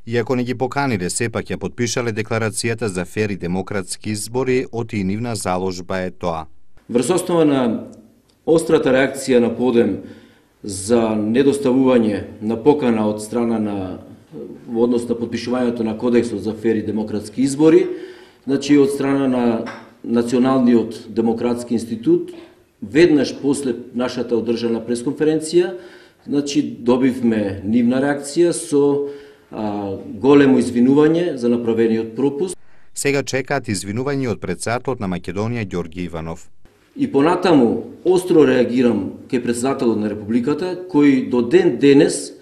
Иако не ги поканиле, сепак ја потпишале декларацијата за фер и демократски избори, оти и нивна заложба е тоа. Врз основа на острата реакција на подем за недоставување на покана од страна на во однос на подпишувањето на Кодексот за фер и демократски избори, значи од страна на Националниот демократски институт, веднаш после нашата одржана пресконференција, значи добивме нивна реакција со големо извинување за направениот пропуст. Сега чекаат извинување од претседателот на Македонија Ѓорѓе Иванов. И понатаму остро реагирам кај претседателот на Републиката, кој до ден денес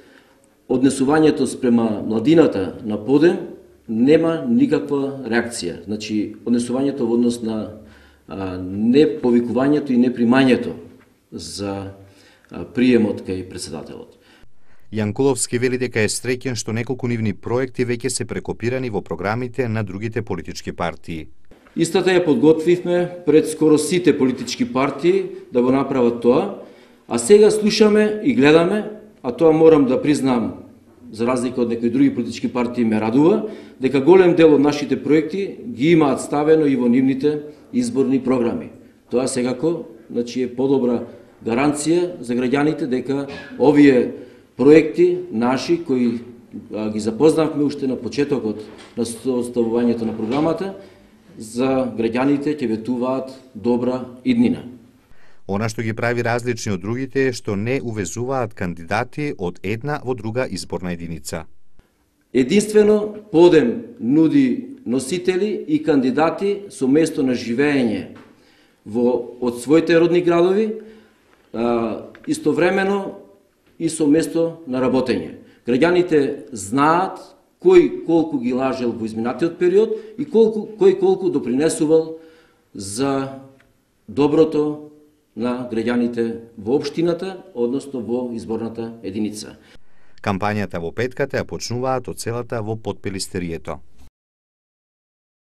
однесувањето спрема младината на подем нема никаква реакција. Значи, однесувањето во однос на неповикувањето и непримањето за приемот кај претседателот. Јанкуловски вели дека е среќен што неколку нивни проекти веќе се прекопирани во програмите на другите политички партии. Истата ја подготвивме пред скоро сите политички партии да го направат тоа, а сега слушаме и гледаме, а тоа морам да признам, за разлика од некои други политички партии ме радува, дека голем дел од нашите проекти ги имаат ставено и во нивните изборни програми. Тоа секако, значи, е подобра гаранција за граѓаните дека овие проекти наши, кои ги запознавме уште на почетокот на составувањето на програмата, за граѓаните ќе ветуваат добра иднина. Она што ги прави различни од другите е што не увезуваат кандидати од една во друга изборна единица. Единствено подем нуди носители и кандидати со место на живење од своите родни градови, истовремено и со место на работење. Граѓаните знаат кој колку ги лажел во изминатиот период и кој колку допринесувал за доброто на граѓаните во општината, односно во изборната единица. Кампањата во петката ја почнуваат од селата во Потпелистерието.